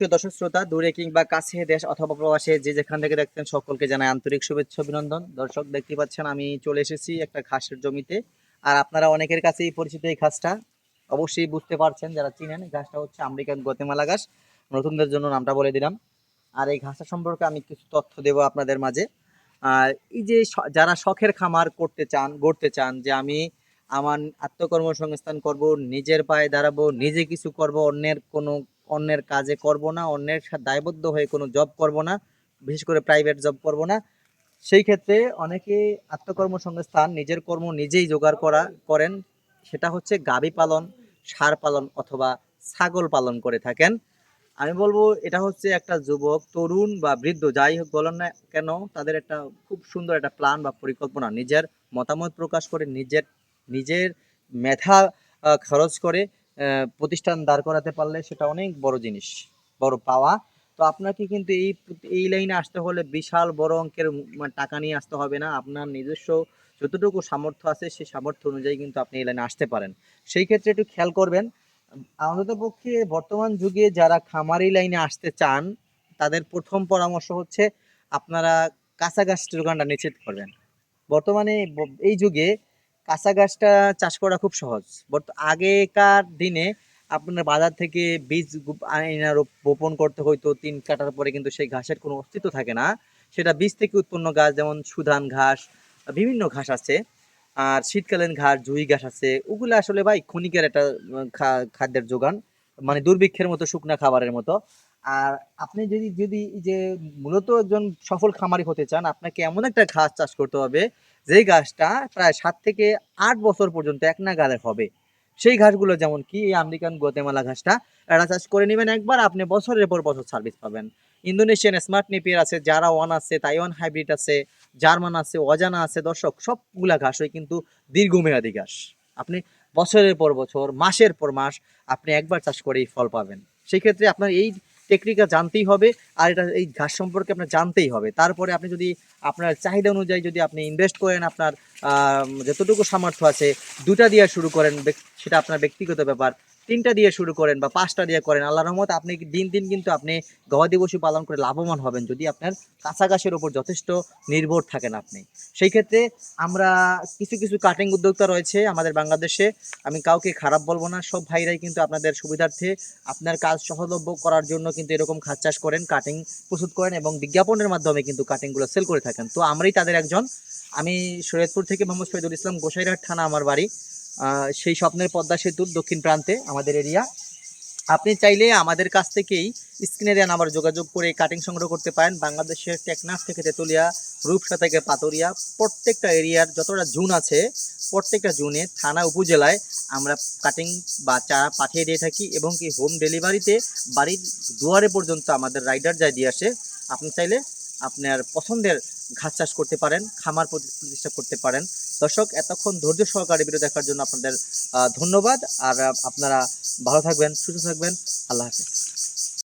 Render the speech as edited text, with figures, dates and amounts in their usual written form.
প্রিয় দর্শক শ্রোতা, দূরে কিংবা কাছে, দেশ অথবা প্রবাসে যে যেখান থেকে দেখছেন সকলকে জানাই আন্তরিক শুভেচ্ছা অভিনন্দন। দর্শক, দেখতে পাচ্ছেন আমি চলে এসেছি একটা ঘাসের জমিতে। আর আপনারা অনেকের কাছেই পরিচিত এই ঘাসটা, অবশ্যই বুঝতে পারছেন যারা চিনেন। এই ঘাসটা হচ্ছে আমেরিকান গতেমালা ঘাস। নতুনদের জন্য নামটা বলে দিলাম। আর এই ঘাসটা সম্পর্কে আমি কিছু তথ্য দেবো আপনাদের মাঝে। আর এই যে যারা শখের খামার করতে চান, গড়তে চান, যে আমি আমার আত্মকর্মসংস্থান করব, নিজের পায়ে দাঁড়াবো, নিজে কিছু করব, অন্যের কাজে করব না, অন্যের সাথে দায়বদ্ধ হয়ে কোনো জব করব না, বিশেষ করে প্রাইভেট জব করব না। সেই ক্ষেত্রে অনেকে আত্মকর্মসংস্থান, নিজের কর্ম নিজেই জোগাড় করেন। সেটা হচ্ছে গাভী পালন, ষাঁড় পালন অথবা ছাগল পালন করে থাকেন। আমি বলবো এটা হচ্ছে একটা যুবক, তরুণ বা বৃদ্ধ যাই হোক বলেন না কেন, তাদের একটা খুব সুন্দর একটা প্ল্যান বা পরিকল্পনা, নিজের মতামত প্রকাশ করে নিজের নিজের মেধা খরচ করে প্রতিষ্ঠান দাঁড় করাতে পারলে সেটা অনেক বড় জিনিস, বড় পাওয়া। তো আপনাকে কিন্তু এই লাইনে আসতে হলে বিশাল বড় অঙ্কের টাকা নিয়ে আসতে হবে না। আপনার নিজস্ব যতটুকু সামর্থ্য আছে সেই সামর্থ্য অনুযায়ী কিন্তু আপনি এই লাইনে আসতে পারেন। সেই ক্ষেত্রে একটু খেয়াল করবেন, অন্ততপক্ষে বর্তমান যুগে যারা খামারি লাইনে আসতে চান তাদের প্রথম পরামর্শ হচ্ছে আপনারা কাঁচা ঘাস যোগানটা নিশ্চিত করবেন। বর্তমানে এই যুগে কাঁচা ঘাসটা চাষ করা খুব সহজ। আগেকার দিনে আপনার বাজার থেকে বীজ আইনা বপন করতে হইতো, 3 কাটার পরে কিন্তু সেই ঘাসের কোনো অস্তিত্ব থাকে না। সেটা বীজ থেকে উৎপন্ন ঘাস, যেমন সুধান ঘাস, বিভিন্ন ঘাস আছে। আর শীতকালীন ঘাস, জুই ঘাস আছে। ওগুলো আসলে ভাই ক্ষণিকের একটা খাদ্যের যোগান, মানে দুর্ভিক্ষের মতো, শুকনা খাবারের মতো। আর আপনি যদি যদি এই যে মূলত একজন সফল খামারি হতে চান, আপনাকে এমন একটা ঘাস চাষ করতে হবে যেই ঘাসটা প্রায় 7 থেকে 8 বছর পর্যন্ত এক নাগাড়ে হবে। সেই ঘাসগুলো যেমন কি এই আমেরিকান গোতেমালা ঘাসটা, এটা চাষ করে নেবেন একবার, আপনি বছরের পর বছর সার্ভিস পাবেন। ইন্দোনেশিয়ান স্মার্ট নেপিয়ার আছে, জারা ওয়ান আছে, তাইওয়ান হাইব্রিড আছে, জার্মান আছে, অজানা আছে। দর্শক, সবগুলা ঘাসই কিন্তু দীর্ঘমেয়াদী ঘাস। আপনি বছরের পর বছর, মাসের পর মাস আপনি একবার চাষ করেই ফল পাবেন। সেই ক্ষেত্রে আপনার এই টেকনিকটা জানতেই হবে। আর এটা, এই ঘাস সম্পর্কে আপনার জানতেই হবে। তারপরে আপনি যদি আপনার চাহিদা অনুযায়ী যদি আপনি ইনভেস্ট করেন, আপনার যতটুকু সামর্থ্য আছে, 2টা দিয়ে শুরু করেন, সেটা আপনার ব্যক্তিগত ব্যাপার। 3টা দিয়ে শুরু করেন বা 5টা দিয়ে করেন, আল্লাহর রহমত আপনি দিন দিন কিন্তু আপনি গবাদি পশু পালন করে লাভবান হবেন, যদি আপনার কাঁচা ঘাসের উপর যথেষ্ট নির্ভর থাকেন আপনি। সেই ক্ষেত্রে আমরা কিছু কিছু কাটিং উদ্যোক্তা রয়েছে আমাদের বাংলাদেশে, আমি কাউকে খারাপ বলবো না, সব ভাইরাই কিন্তু আপনাদের সুবিধার্থে, আপনার কাজ সহজলভ্য করার জন্য কিন্তু এরকম খাত চাষ করেন, কাটিং প্রস্তুত করেন এবং বিজ্ঞাপনের মাধ্যমে কিন্তু কাটিংগুলো সেল করে থাকেন। তো আমরাই তাদের একজন। আমি শরীয়তপুর থেকে মোহাম্মদ শহীদুল ইসলাম, গোসাইরহাট থানা আমার বাড়ি। সেই স্বপ্নের পদ্মা সেতুর দক্ষিণ প্রান্তে আমাদের এরিয়া। আপনি চাইলে আমাদের কাছ থেকেই স্ক্রিনে দেওয়া নাম্বার যোগাযোগ করে কাটিং সংগ্রহ করতে পারেন। বাংলাদেশের টেকনাফ থেকে তেতুলিয়া, রূপসা থেকে পাতুরিয়া, প্রত্যেকটা এরিয়ার যতটা জুন আছে, প্রত্যেকটা জুনে থানা উপজেলায় আমরা কাটিং বা চারা পাঠিয়ে দিয়ে থাকি, এবং কি হোম ডেলিভারিতে বাড়ির দুয়ারে পর্যন্ত আমাদের রাইডার যায় দিয়ে আসে। আপনি চাইলে আপনার পছন্দের ঘাস চাষ করতে পারেন, খামার প্রতিষ্ঠা করতে পারেন। দর্শক, এতক্ষণ ধৈর্য সহকারে ভিডিও দেখার জন্য আপনাদের ধন্যবাদ। আর আপনারা ভালো থাকবেন, সুস্থ থাকবেন। আল্লাহ হাফেজ।